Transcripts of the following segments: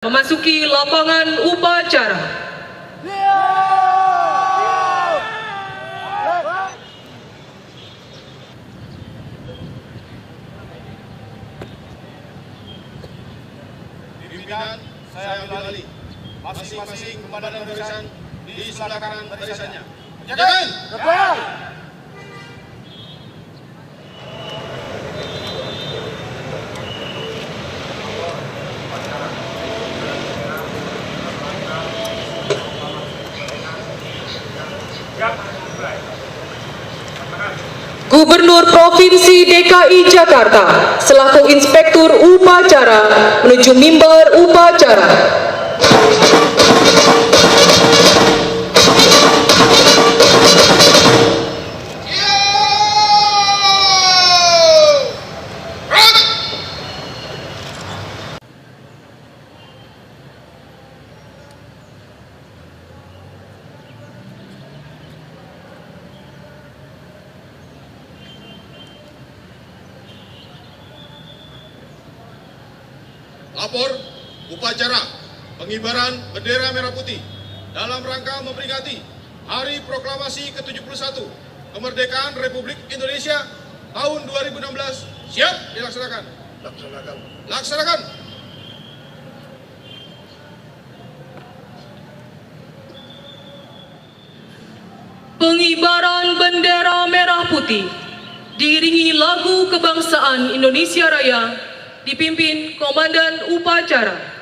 Memasuki lapangan upacara. Pimpinan, saya ambil alih. Masing-masing komandan barisan di sebelah kanan barisannya. Jagaan! Gubernur Provinsi DKI Jakarta selaku Inspektur Upacara menuju mimbar upacara. Lapor upacara pengibaran bendera merah putih dalam rangka memperingati Hari Proklamasi ke-71 Kemerdekaan Republik Indonesia tahun 2016 siap dilaksanakan. Laksanakan. Pengibaran bendera merah putih diiringi lagu kebangsaan Indonesia Raya dipimpin Komandan Upacara.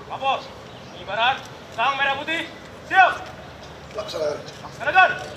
Lapor, pengibaran sang merah putih, siap. Laksanakan.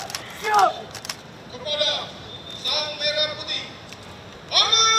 Siap! Kepada Sang Merah Putih. Amin!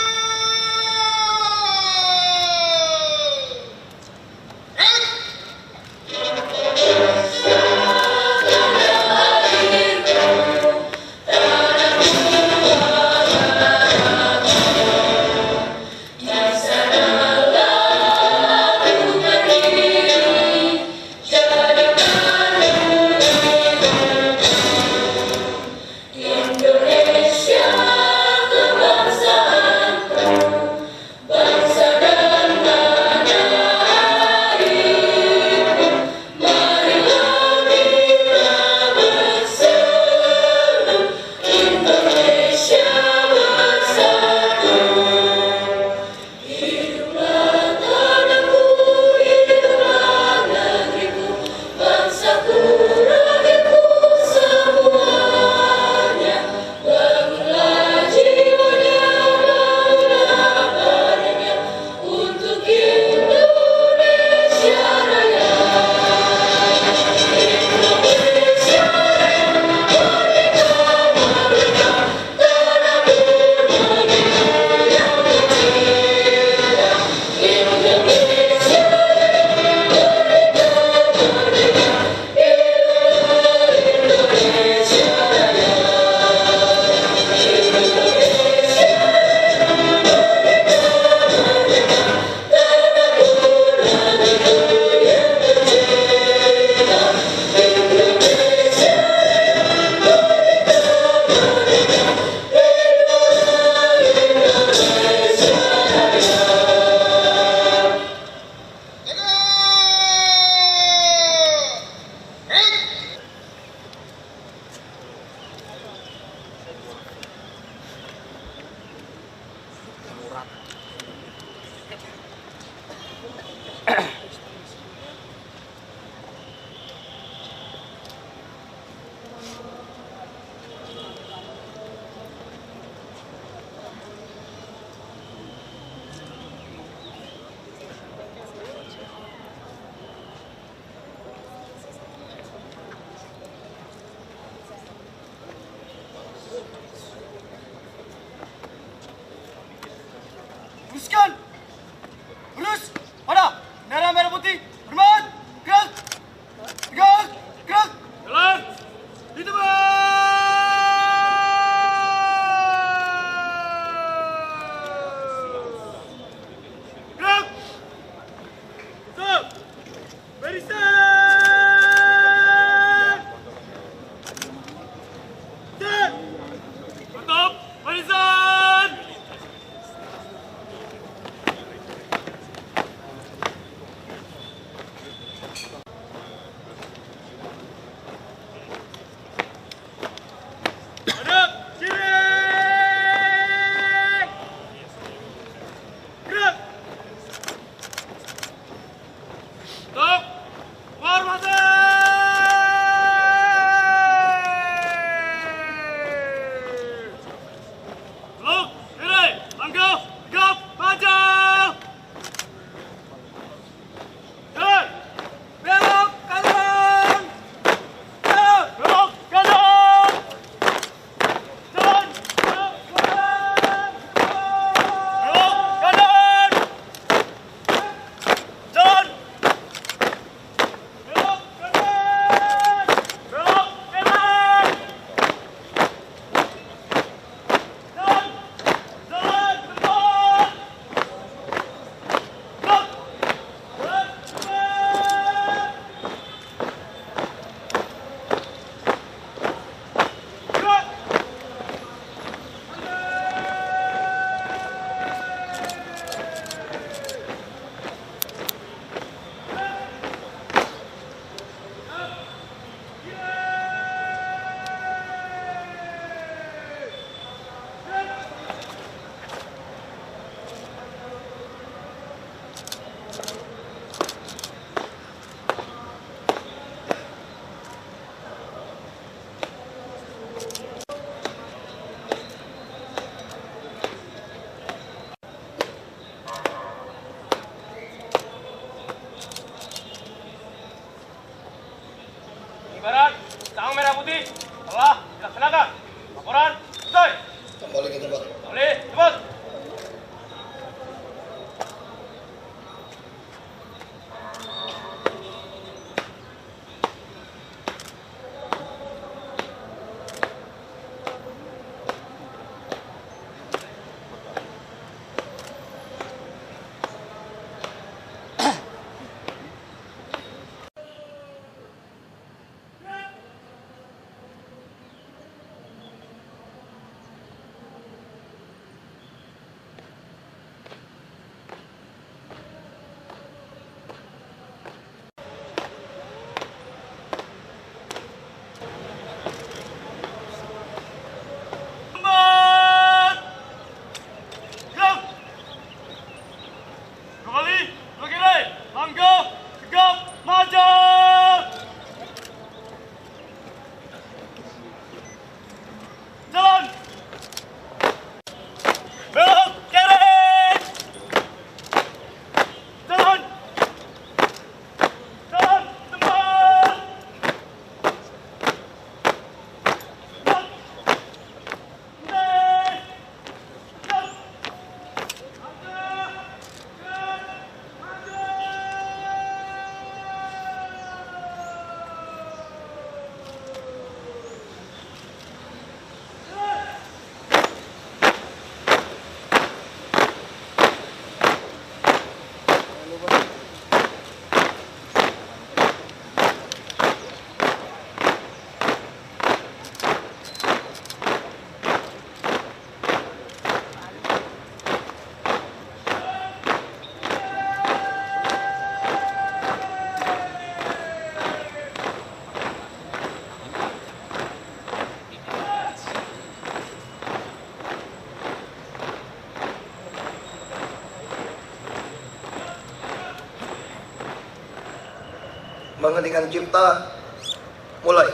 Telah dilaksanakan. Laporan selesai. Kembali ke tempat. Kembali cepat. Menghentikan cipta, mulai.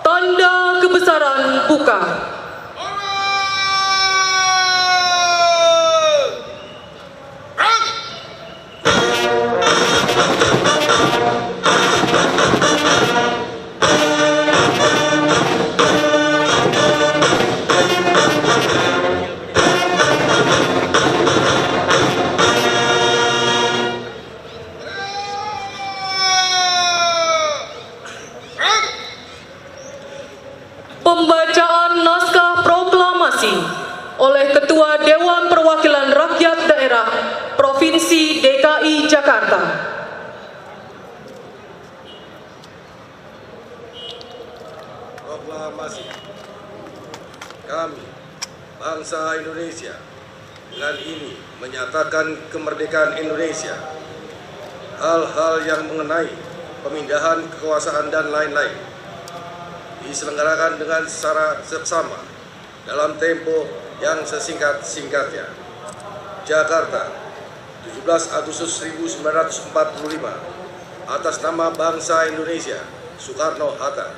Tanda kebesaran buka. Pembacaan naskah proklamasi oleh Ketua Dewan Perwakilan Rakyat Daerah Provinsi DKI Jakarta. Proklamasi. Kami, bangsa Indonesia, dengan ini menyatakan kemerdekaan Indonesia. Hal-hal yang mengenai pemindahan kekuasaan dan lain-lain diselenggarakan dengan secara seksama dalam tempo yang sesingkat-singkatnya. Jakarta, 17 Agustus 1945, atas nama bangsa Indonesia, Soekarno-Hatta.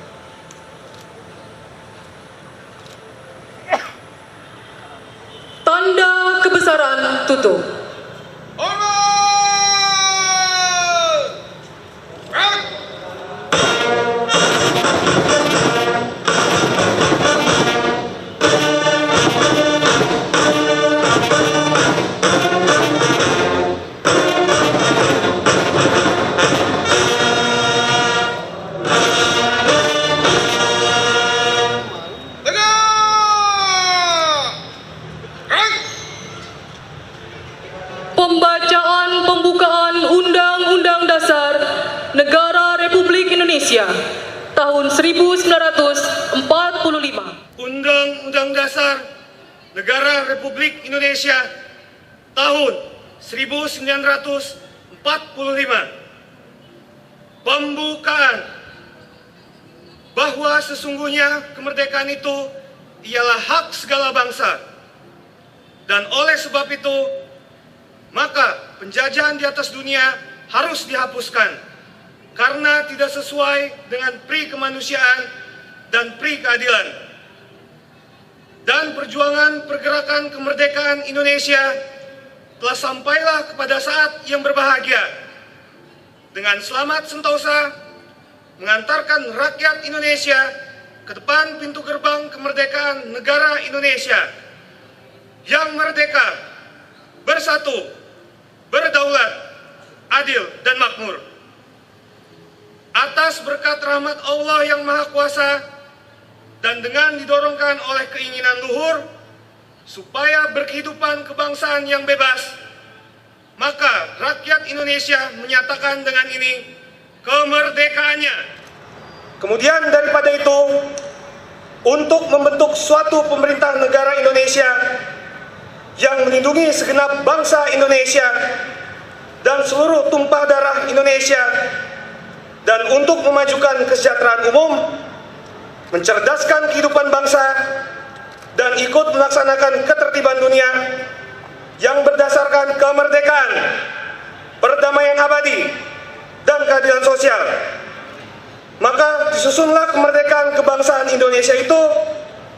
Tanda kebesaran tutup. Pembacaan pembukaan Undang-Undang Dasar Negara Republik Indonesia tahun 1945. Undang-Undang Dasar Negara Republik Indonesia tahun 1945. Pembukaan. Bahwa sesungguhnya kemerdekaan itu ialah hak segala bangsa. Dan oleh sebab itu, maka penjajahan di atas dunia harus dihapuskan karena tidak sesuai dengan pri kemanusiaan dan pri keadilan. Dan perjuangan pergerakan kemerdekaan Indonesia telah sampailah kepada saat yang berbahagia dengan selamat sentosa mengantarkan rakyat Indonesia ke depan pintu gerbang kemerdekaan negara Indonesia yang merdeka, bersatu, berdaulat, adil, dan makmur. Atas berkat rahmat Allah yang Maha Kuasa dan dengan didorongkan oleh keinginan luhur supaya berkehidupan kebangsaan yang bebas, maka rakyat Indonesia menyatakan dengan ini kemerdekaannya. Kemudian daripada itu, untuk membentuk suatu pemerintah negara Indonesia yang melindungi segenap bangsa Indonesia dan seluruh tumpah darah Indonesia, dan untuk memajukan kesejahteraan umum, mencerdaskan kehidupan bangsa, dan ikut melaksanakan ketertiban dunia yang berdasarkan kemerdekaan, perdamaian abadi, dan keadilan sosial. Maka disusunlah kemerdekaan kebangsaan Indonesia itu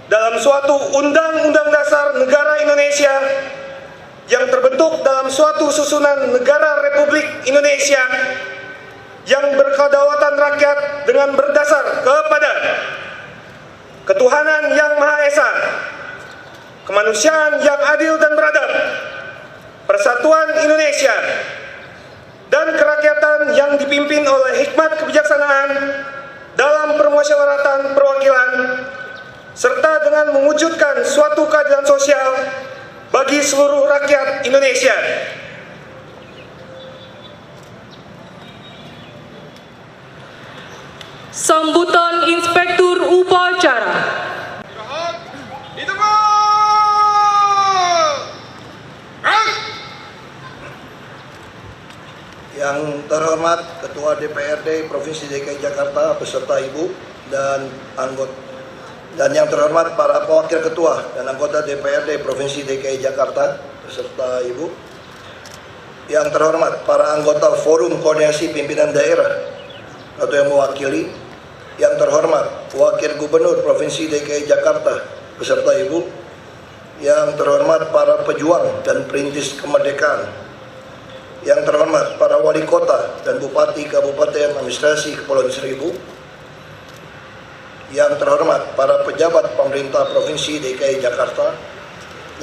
dalam suatu Undang-Undang Dasar Negara Indonesia yang terbentuk dalam suatu susunan negara Republik Indonesia yang berkedaulatan rakyat dengan berdasar kepada ketuhanan yang Maha Esa, kemanusiaan yang adil dan beradab, persatuan Indonesia, dan kerakyatan yang dipimpin oleh hikmat kebijaksanaan dalam permusyawaratan perwakilan, serta dengan mewujudkan suatu keadilan sosial bagi seluruh rakyat Indonesia. Sambutan Inspektur Upacara. Yang terhormat Ketua DPRD Provinsi DKI Jakarta beserta Ibu dan anggota, dan yang terhormat para wakil ketua dan anggota DPRD Provinsi DKI Jakarta beserta Ibu, yang terhormat para anggota Forum Koordinasi Pimpinan Daerah atau yang mewakili, yang terhormat Wakil Gubernur Provinsi DKI Jakarta beserta Ibu, yang terhormat para pejuang dan perintis kemerdekaan, yang terhormat para wali kota dan bupati Kabupaten Administrasi Kepulauan Seribu, yang terhormat para pejabat pemerintah Provinsi DKI Jakarta,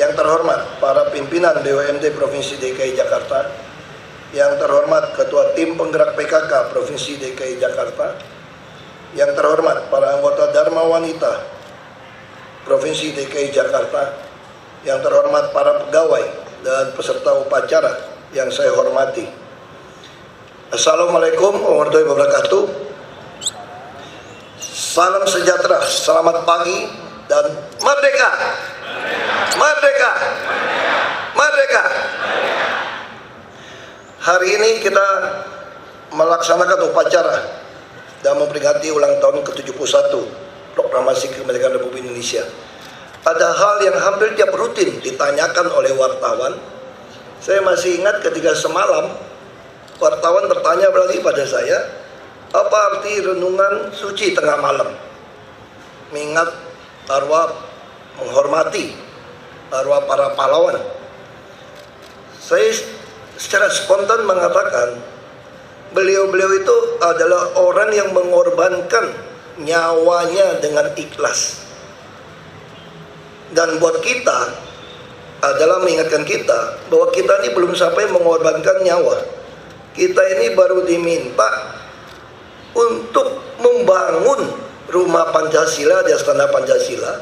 yang terhormat para pimpinan BUMD Provinsi DKI Jakarta, yang terhormat Ketua Tim Penggerak PKK Provinsi DKI Jakarta, yang terhormat para anggota Dharma Wanita Provinsi DKI Jakarta, yang terhormat para pegawai dan peserta upacara yang saya hormati. Assalamualaikum warahmatullahi wabarakatuh. Salam sejahtera, selamat pagi, dan merdeka! Merdeka! Merdeka! Hari ini kita melaksanakan upacara dan memperingati ulang tahun ke-71 Proklamasi Kemerdekaan Republik Indonesia. Ada hal yang hampir tiap rutin ditanyakan oleh wartawan Saya masih ingat ketika semalam wartawan bertanya lagi pada saya, apa arti renungan suci tengah malam? Mengingat arwah, menghormati arwah para pahlawan. Saya secara spontan mengatakan, beliau-beliau itu adalah orang yang mengorbankan nyawanya dengan ikhlas. Dan buat kita adalah mengingatkan kita bahwa kita ini belum sampai mengorbankan nyawa. Kita ini baru diminta untuk membangun rumah Pancasila di Astana Pancasila,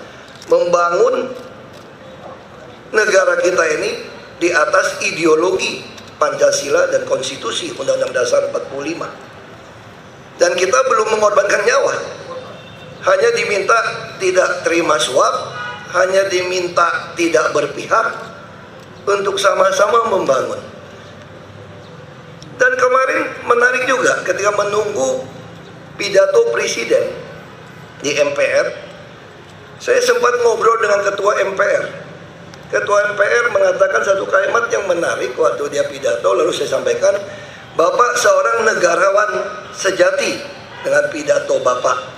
membangun negara kita ini di atas ideologi Pancasila dan Konstitusi Undang-Undang Dasar 45. Dan kita belum mengorbankan nyawa. Hanya diminta tidak terima suap, hanya diminta tidak berpihak untuk sama-sama membangun. Dan kemarin menarik juga ketika menunggu pidato presiden di MPR, saya sempat ngobrol dengan ketua MPR. Ketua MPR mengatakan satu kalimat yang menarik waktu dia pidato, lalu saya sampaikan, Bapak seorang negarawan sejati dengan pidato Bapak.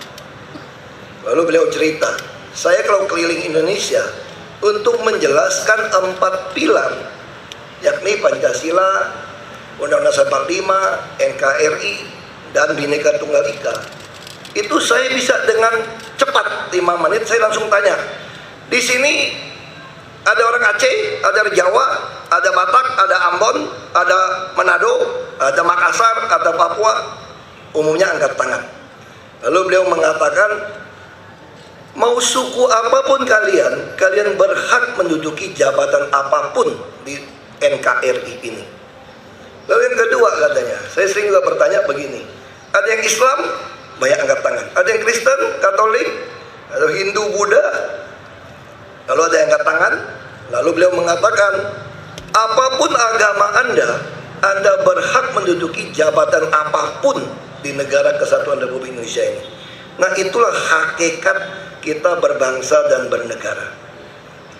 Lalu beliau cerita, saya kalau keliling Indonesia untuk menjelaskan 4 pilar, yakni Pancasila, Undang-Undang Dasar 45, NKRI, dan Bhinneka Tunggal Ika. Itu saya bisa dengan cepat 5 menit saya langsung tanya. Di sini ada orang Aceh, ada Jawa, ada Batak, ada Ambon, ada Manado, ada Makassar, ada Papua. Umumnya angkat tangan. Lalu beliau mengatakan, mau suku apapun kalian, kalian berhak menduduki jabatan apapun di NKRI ini. Lalu yang kedua katanya, saya sering juga bertanya begini, ada yang Islam, banyak angkat tangan. Ada yang Kristen, Katolik, atau Hindu, Buddha, lalu ada yang angkat tangan. Lalu beliau mengatakan, apapun agama Anda berhak menduduki jabatan apapun di negara Kesatuan Republik Indonesia ini. Nah, itulah hakikat kita berbangsa dan bernegara.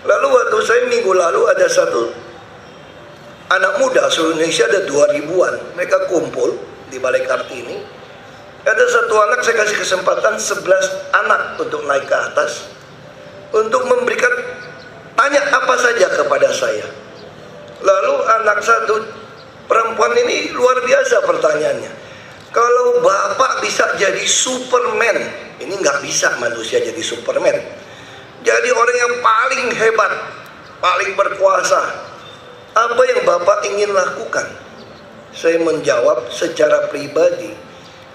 Lalu waktu saya minggu lalu ada satu anak muda seluruh Indonesia, ada 2000-an, mereka kumpul di Balai Kartini. Ada satu anak saya kasih kesempatan 11 anak untuk naik ke atas untuk memberikan tanya apa saja kepada saya. Lalu anak satu perempuan ini luar biasa pertanyaannya. Kalau Bapak bisa jadi Superman, ini nggak bisa manusia jadi Superman. Jadi orang yang paling hebat, paling berkuasa. Apa yang Bapak ingin lakukan? Saya menjawab secara pribadi,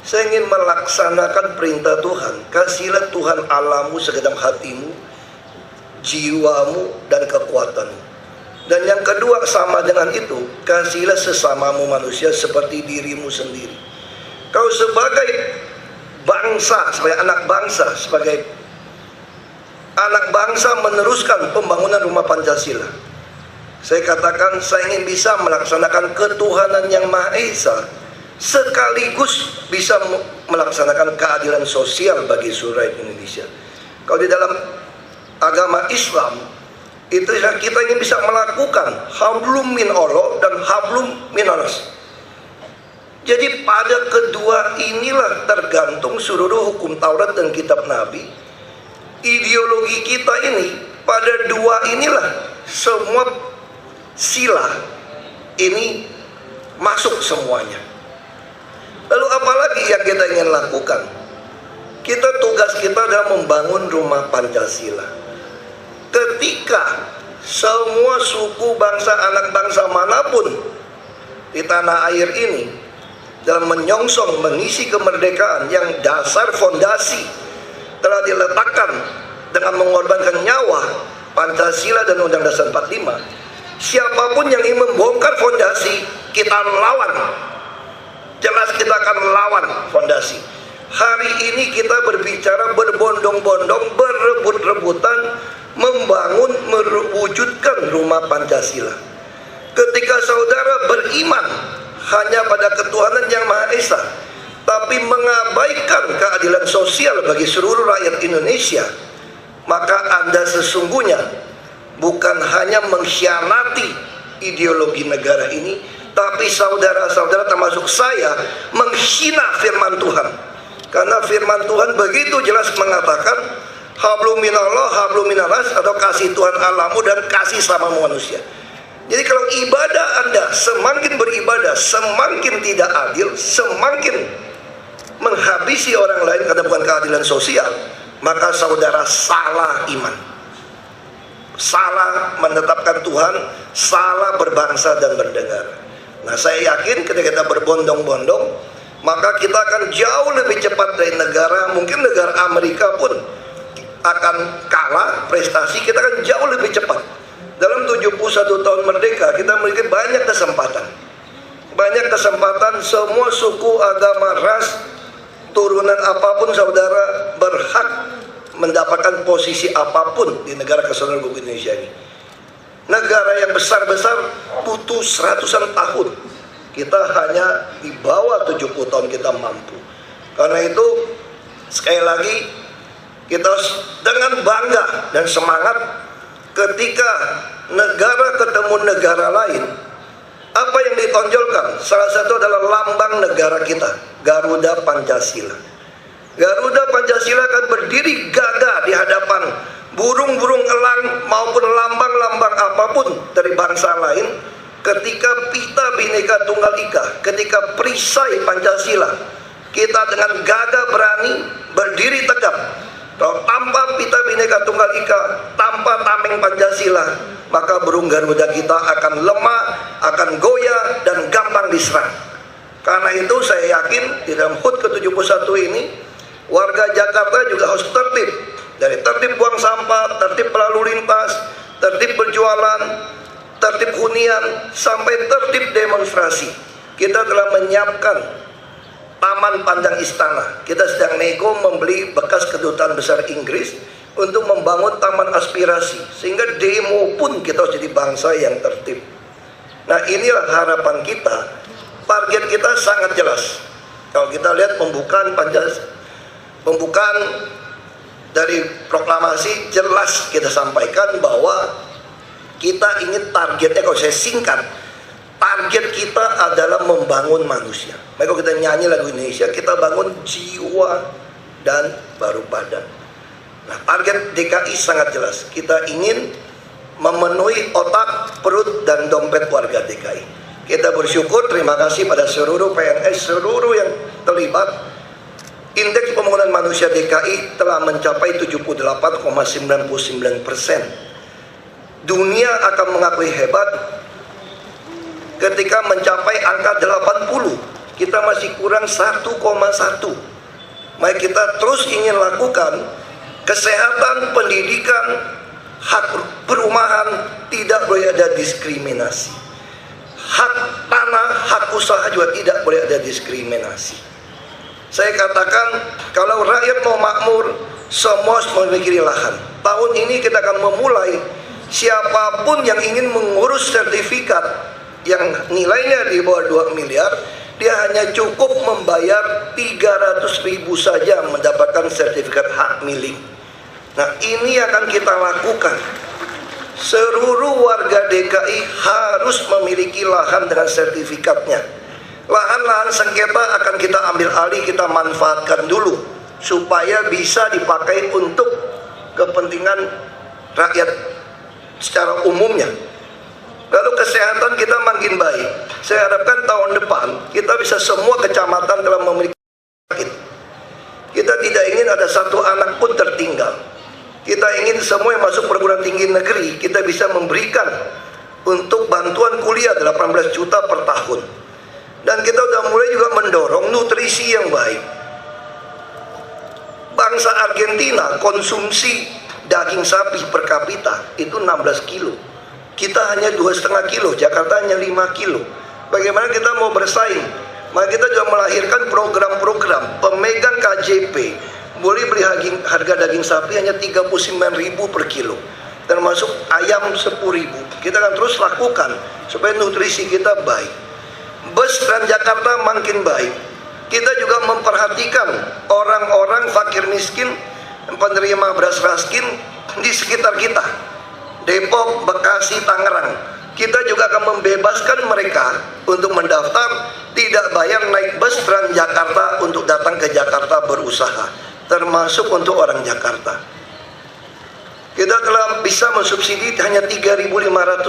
saya ingin melaksanakan perintah Tuhan. Kasihlah Tuhan Allahmu segenap hatimu, jiwamu, dan kekuatanmu. Dan yang kedua sama dengan itu, kasihlah sesamamu manusia seperti dirimu sendiri. Kau sebagai bangsa, sebagai anak bangsa meneruskan pembangunan rumah Pancasila. Saya katakan saya ingin bisa melaksanakan ketuhanan yang Maha Esa, sekaligus bisa melaksanakan keadilan sosial bagi seluruh rakyat Indonesia. Kalau di dalam agama Islam itu kita ingin bisa melakukan hablum min Allah dan hablum minanas. Jadi pada kedua inilah tergantung seluruh hukum Taurat dan kitab Nabi. Ideologi kita ini pada dua inilah semua sila ini masuk semuanya. Lalu apalagi yang kita ingin lakukan? Tugas kita adalah membangun rumah Pancasila. Ketika semua suku bangsa, anak bangsa manapun di tanah air ini dalam menyongsong mengisi kemerdekaan yang dasar fondasi telah diletakkan dengan mengorbankan nyawa, Pancasila dan Undang-Undang Dasar 45, siapapun yang ingin membongkar fondasi, kita lawan. Jelas kita akan lawan fondasi. Hari ini kita berbicara berbondong-bondong, berebut-rebutan membangun, mewujudkan rumah Pancasila. Ketika saudara beriman hanya pada ketuhanan yang Maha Esa, tapi mengabaikan keadilan sosial bagi seluruh rakyat Indonesia, maka Anda sesungguhnya bukan hanya mengkhianati ideologi negara ini, tapi saudara-saudara termasuk saya menghina firman Tuhan. Karena firman Tuhan begitu jelas mengatakan hablum minallah, hablum minanas, atau kasih Tuhan Allahmu dan kasih sama manusia. Jadi kalau ibadah Anda semakin beribadah, semakin tidak adil, semakin menghabisi orang lain karena bukan keadilan sosial, maka saudara salah iman, salah menetapkan Tuhan, salah berbangsa dan bernegara. Nah, saya yakin ketika kita berbondong-bondong, maka kita akan jauh lebih cepat dari negara, mungkin negara Amerika pun akan kalah prestasi, kita akan jauh lebih cepat. Dalam 71 tahun merdeka, kita memiliki banyak kesempatan. Banyak kesempatan, semua suku, agama, ras, turunan apapun saudara berhak mendapatkan posisi apapun di negara kesatuan Republik Indonesia ini. Negara yang besar-besar butuh seratusan tahun. Kita hanya di bawah 70 tahun kita mampu. Karena itu sekali lagi kita dengan bangga dan semangat ketika negara ketemu negara lain, apa yang ditonjolkan? Salah satu adalah lambang negara kita, Garuda Pancasila. Garuda Pancasila akan berdiri gagah di hadapan burung-burung elang maupun lambang-lambang apapun dari bangsa lain. Ketika Pita Bhinneka Tunggal Ika, ketika perisai Pancasila, kita dengan gagah berani berdiri tegap. Kalau tanpa Pita Bhinneka Tunggal Ika, tanpa tameng Pancasila, maka burung Garuda kita akan lemah, akan goyah, dan gampang diserang. Karena itu saya yakin di dalam HUT ke-71 ini, warga Jakarta juga harus tertib. Dari tertib buang sampah, tertib berlalu lintas, tertib berjualan, tertib hunian, sampai tertib demonstrasi. Kita telah menyiapkan Taman Pandang Istana. Kita sedang nego membeli bekas kedutaan besar Inggris untuk membangun taman aspirasi, sehingga demo pun kita harus jadi bangsa yang tertib. Nah, inilah harapan kita. Target kita sangat jelas. Kalau kita lihat pembukaan dari proklamasi, jelas kita sampaikan bahwa kita ingin targetnya, kalau saya singkat, target kita adalah membangun manusia. Maka kalau kita nyanyi lagu Indonesia, kita bangun jiwa dan baru badan. Nah, target DKI sangat jelas. Kita ingin memenuhi otak, perut, dan dompet warga DKI. Kita bersyukur, terima kasih pada seluruh PNS, seluruh yang terlibat. Indeks pembangunan manusia DKI telah mencapai 78,99%. Dunia akan mengakui hebat ketika mencapai angka 80. Kita masih kurang 1,1. Maka kita terus ingin lakukan kesehatan, pendidikan, hak perumahan, tidak boleh ada diskriminasi. Hak tanah, hak usaha juga tidak boleh ada diskriminasi. Saya katakan, kalau rakyat mau makmur, semua harus memiliki lahan. Tahun ini kita akan memulai, siapapun yang ingin mengurus sertifikat yang nilainya di bawah 2 miliar, dia hanya cukup membayar 300.000 saja mendapatkan sertifikat hak milik. Nah, ini akan kita lakukan. Seluruh warga DKI harus memiliki lahan dengan sertifikatnya. Lahan-lahan sengketa akan kita ambil alih, kita manfaatkan dulu supaya bisa dipakai untuk kepentingan rakyat secara umumnya. Lalu kesehatan kita makin baik. Saya harapkan tahun depan kita bisa semua kecamatan telah memiliki sakit. Kita tidak ingin ada satu anak pun tertinggal. Kita ingin semua yang masuk perguruan tinggi negeri kita bisa memberikan untuk bantuan kuliah 18 juta per tahun. Dan kita sudah mulai juga mendorong nutrisi yang baik. Bangsa Argentina konsumsi daging sapi per kapita itu 16 kilo. Kita hanya 2,5 kilo, Jakarta hanya 5 kilo. Bagaimana kita mau bersaing? Maka kita juga melahirkan program-program. Pemegang KJP boleh beli harga daging sapi hanya 39.000 per kilo, termasuk ayam 10.000. Kita akan terus lakukan supaya nutrisi kita baik. Bus Transjakarta makin baik. Kita juga memperhatikan orang-orang fakir miskin, penerima beras raskin di sekitar kita. Depok, Bekasi, Tangerang. kita juga akan membebaskan mereka untuk mendaftar tidak bayar naik bus Transjakarta untuk datang ke Jakarta berusaha, termasuk untuk orang Jakarta. Kita telah bisa mensubsidi hanya 3.500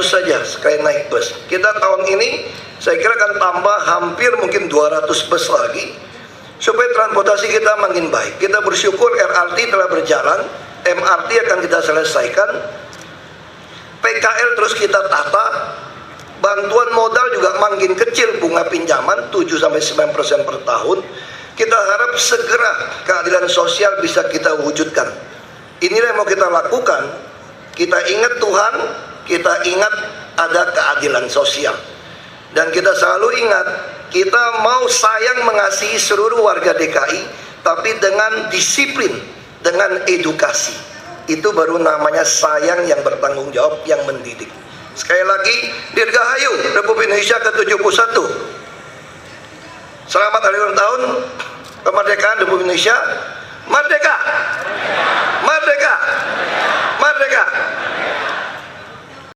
saja sekali naik bus. Kita tahun ini saya kira akan tambah hampir mungkin 200 bus lagi supaya transportasi kita makin baik. Kita bersyukur LRT telah berjalan, MRT akan kita selesaikan, PKL terus kita tata, bantuan modal juga makin kecil bunga pinjaman 7-9% per tahun. Kita harap segera keadilan sosial bisa kita wujudkan. Inilah yang mau kita lakukan. Kita ingat Tuhan, kita ingat ada keadilan sosial. Dan kita selalu ingat, kita mau sayang mengasihi seluruh warga DKI, tapi dengan disiplin, dengan edukasi. Itu baru namanya sayang yang bertanggung jawab, yang mendidik. Sekali lagi, Dirgahayu Republik Indonesia ke-71. Selamat hari ulang tahun kemerdekaan Republik Indonesia. Merdeka! Merdeka! Merdeka!